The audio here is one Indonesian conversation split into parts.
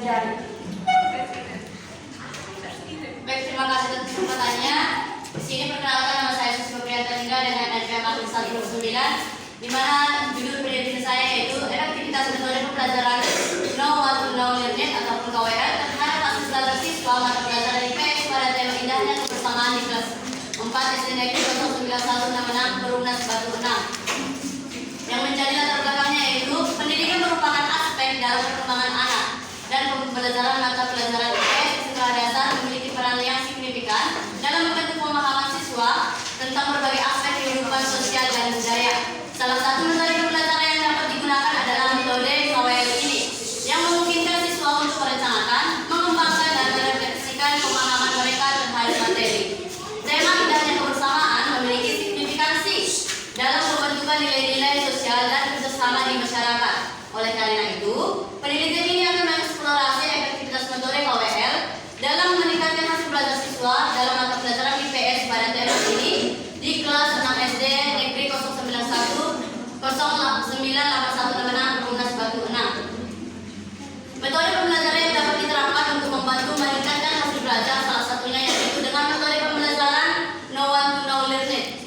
dipelajari. Baik, terima kasih atas kesempatannya. Di sini perkenalkan nama saya Siswa Priyantan Indra dengan NPM 129, di mana judul penelitian saya yaitu efektivitas metode pembelajaran Know What to Know Learning ataupun KWL terhadap hasil belajar siswa mata pelajaran IPS pada tema indahnya kebersamaan di kelas 4 SD Negeri 09166 Perumnas Batu 6. Yang menjadi latar belakangnya yaitu pendidikan merupakan aspek dalam perkembangan anak dan pembelajaran mata pelajaran IPS di sekolah dasar memiliki peran yang signifikan dalam membentuk pemahaman siswa tentang berbagai aspek kehidupan sosial dan budaya. Salah satu metode pembelajaran yang dapat digunakan adalah metode KWL ini, yang memungkinkan siswa untuk merencanakan, mengembangkan, dan merefleksikan pemahaman mereka terhadap materi. Tema indahnya kebersamaan memiliki signifikansi dalam pembentukan nilai-nilai sosial dan kerjasama di masyarakat. Oleh karena itu, penelitian ini akan mengeksplorasi efektivitas metode KWL dalam meningkatkan hasil belajar siswa dalam mata pelajaran IPS pada tema ini di kelas 6 SD Negeri 091098166 Perumnas Batu 6. Metode pembelajaran yang dapat diterapkan untuk membantu meningkatkan hasil belajar salah satunya yaitu dengan metode pembelajaran Know What to Know Learning.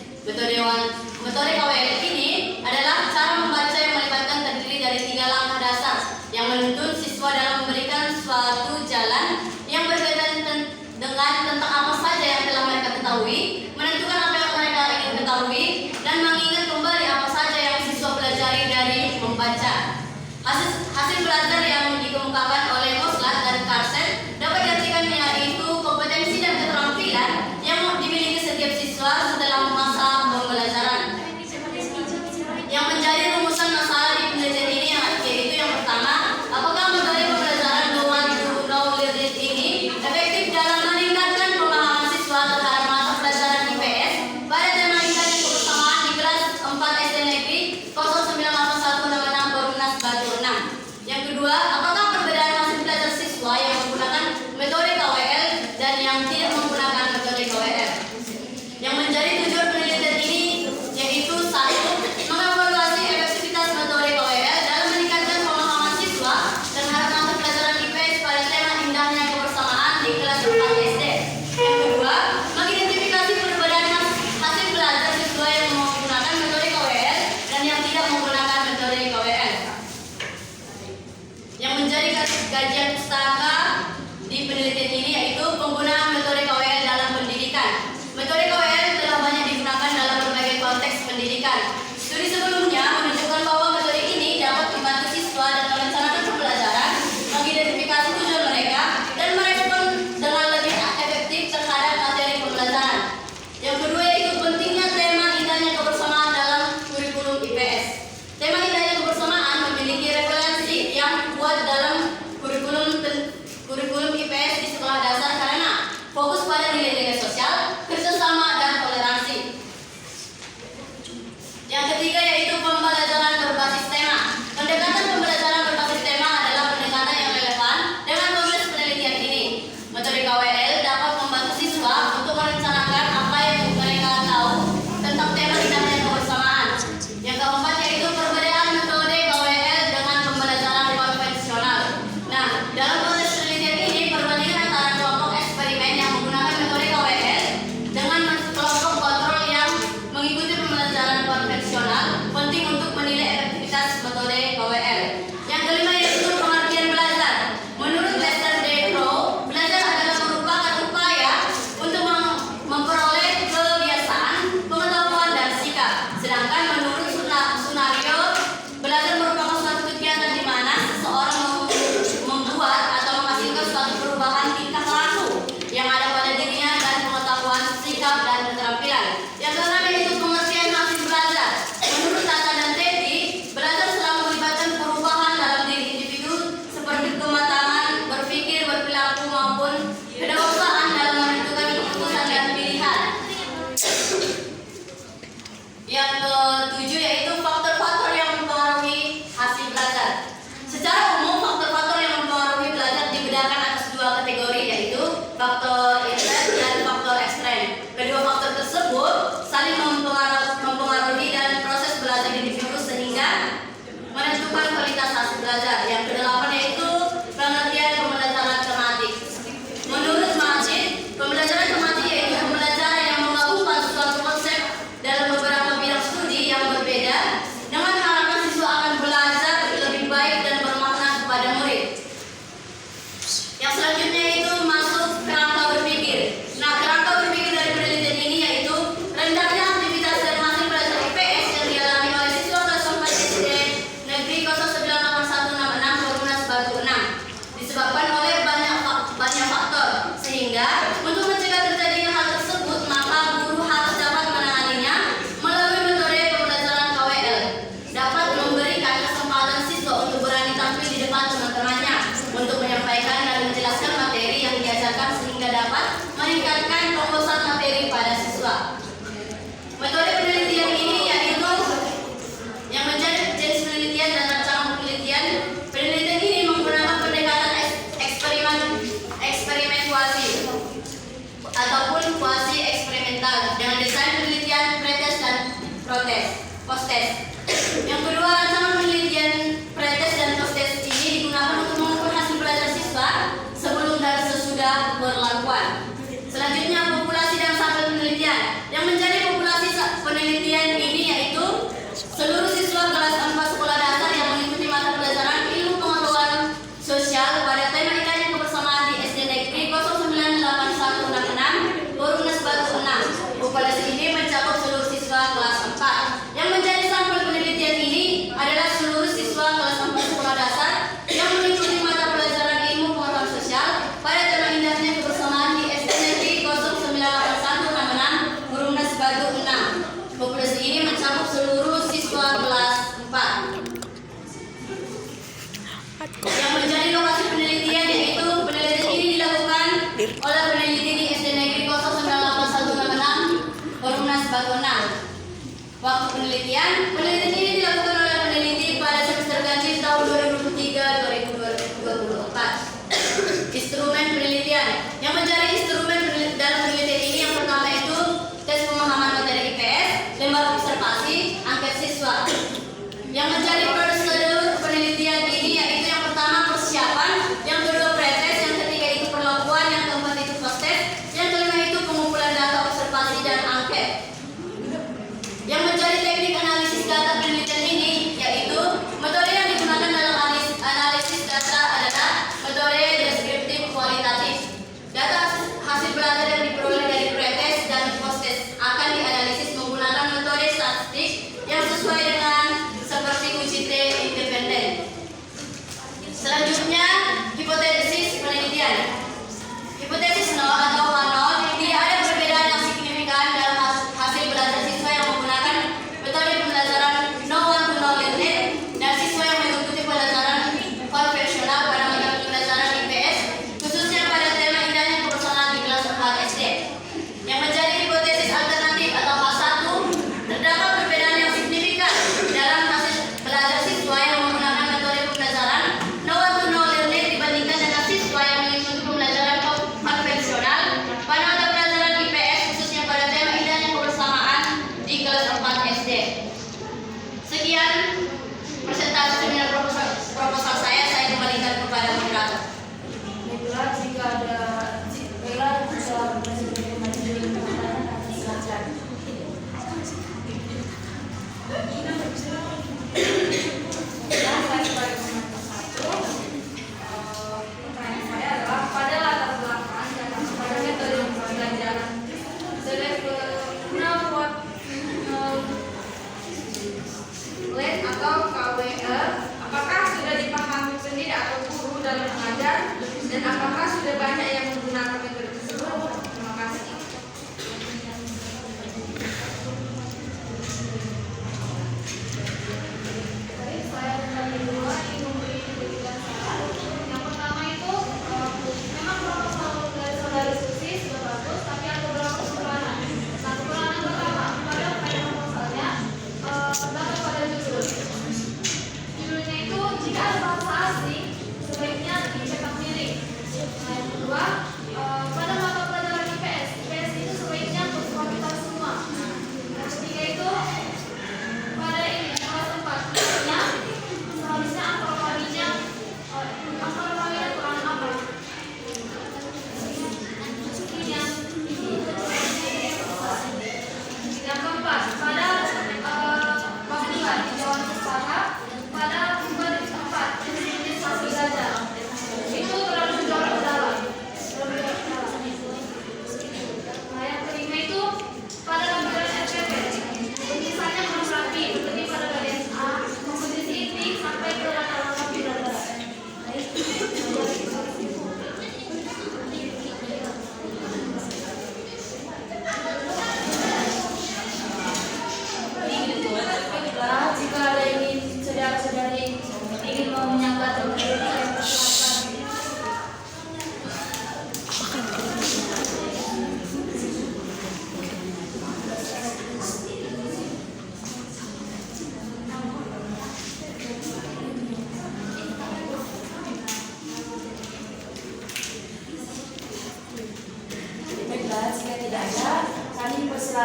Metode KWL ini adalah cara membaca yang melibatkan terdiri dari 3 langkah dasar yang menuntun siswa dalam memberikan suatu jalan yang berkaitan dengan tentang apa saja yang telah mereka ketahui, menentukan apa yang mereka ingin ketahui, dan mengingat kembali apa saja yang siswa pelajari dari membaca. Hasil belajar yang dikemukakan oleh Moslat dan Carson dapat diartikan yaitu kompetensi dan keterampilan yang dimiliki setiap siswa setelah masa pembelajaran. Yang menjadi rumusan masalah di penelitian ini yaitu yang pertama, apakah metode pembelajaran Know What to Know Learning ini efektif dalam meningkatkan pemahaman siswa terhadap mata pelajaran IPS pada tema indahnya kebersamaan di kelas 4 SD Negeri 09166 Perumnas Batu 6. Yang kedua, apakah perbedaan hasil belajar siswa yang menggunakan metode KWL dan yang tidak menggunakan metode KWL? Yang menjadi tujuan penelitian ini yaitu satu, mengevaluasi efektivitas metode KWL dalam meningkatkan pemahaman siswa terhadap mata pelajaran IPS pada tema indahnya kebersamaan di kelas 4 SD. Yang kedua, mengidentifikasi perbedaan hasil belajar siswa yang menggunakan metode KWL dan yang tidak menggunakan metode KWL. Yang menjadi kajian pustaka di penelitian ini yaitu penggunaan metode KWL dalam pendidikan. Metode KWL telah banyak digunakan dalam berbagai konteks pendidikan. Studi sebelumnya menunjukkan bahwa metode ini dapat membantu siswa dan merencanakan pembelajaran, mengidentifikasi tujuan mereka, dan merespon dengan lebih efektif terhadap materi pembelajaran. Yang kedua yaitu pentingnya tema indahnya kebersamaan dalam kurikulum IPS. Tema indahnya kebersamaan memiliki referensi yang kuat dalam kurikulum IPS di sekolah dasar karena fokus pada nilai-nilai sosial, kerjasama, dan toleransi. Yang ketiga yaitu pembelajaran berbasis tema. Pendekatan pembelajaran berbasis tema adalah pendekatan yang relevan dengan proses penelitian ini. Metode KWL dapat membantu siswa untuk merencanakan apa yang mereka tahu tentang tema indahnya kebersamaan. Yang keempat yaitu perbedaan metode KWL dengan pembelajaran konvensional. Nah, dalam proses penelitian ini perbandingan antara kelompok eksperimen yang menggunakan metode KWL dengan kelompok kontrol yang mengikuti pembelajaran konvensional penting untuk menilai efektivitas metode KWL. Yang kelima yaitu pengertian belajar. Menurut Lester D. Crow, belajar adalah merupakan dapat meningkatkan pengkosan materi pada siswa. Metode penelitian ini yaitu yang menjadi jenis penelitian dan rancangan penelitian. Penelitian ini menggunakan pendekatan eksperimentasi ataupun kuasi eksperimental dengan desain penelitian pretest dan post-test. Yang kedua, rancangan penelitian pretest dan post-test ini digunakan untuk mengukur hasil belajar siswa sebelum dan sesudah berlakuan. Selanjutnya, populasi dan sampel penelitian. Yang menjadi populasi penelitian ini yaitu seluruh siswa kelas 4 sekolah dasar yang mengikuti mata pelajaran ilmu pengetahuan sosial pada tema IKN kebersamaan di SD Negeri 098166 Borungas Batu 6. Populasi ini mencakup seluruh siswa kelas 4. Yang menjadi sampel penelitian ini adalah seluruh siswa kelas 4 sekolah dasar yang mengikuti mata pelajaran ilmu pengetahuan sosial pada tema indahnya kebersamaan di SD Negeri 098166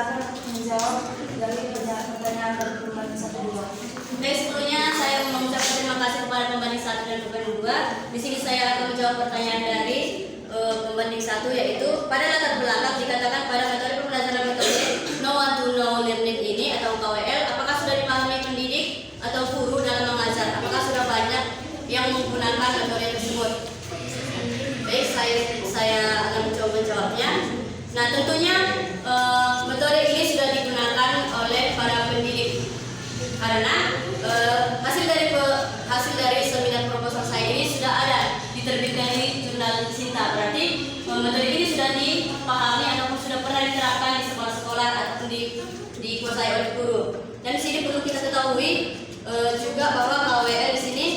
silakan untuk menjawab dari pertanyaan dari pembanding 1-2. Baik, sebelumnya saya mengucapkan terima kasih kepada pembanding 1 dan pembanding 2. Di sini saya akan menjawab pertanyaan dari pembanding 1, yaitu pada latar belakang dikatakan pada metode pembelajaran metode no one to know learning ini atau KWL, apakah sudah dipahami pendidik atau guru dalam mengajar? Apakah sudah banyak yang menggunakan metode tersebut? Baik, saya akan mencoba menjawabnya. Nah, tentunya metode ini sudah digunakan oleh para pendidik karena hasil dari seminar proposal saya ini sudah ada diterbitkan di jurnal Sinta. Berarti metode ini sudah dipahami ataupun sudah pernah diterapkan di sekolah-sekolah ataupun dikuasai oleh guru. Dan di sini perlu kita ketahui juga bahwa KWL di sini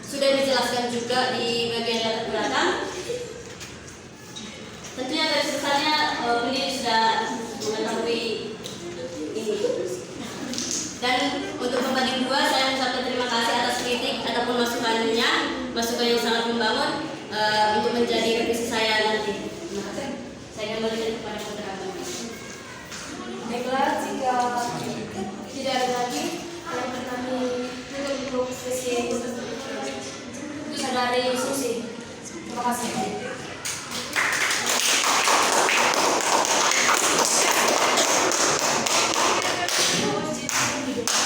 sudah dijelaskan juga di bagian latar belakang. Tentunya garis besarnya pendidik sudah mengetahui ini. Dan untuk pembanding 2, saya mengucapkan terima kasih atas kritik ataupun masukan yang sangat membangun untuk menjadi revisi saya nanti. Terima kasih. Saya kembalikan kepada moderator. Baiklah, jika tidak ada lagi yang kami tutup untuk sesi saudari Susi. Terima kasih.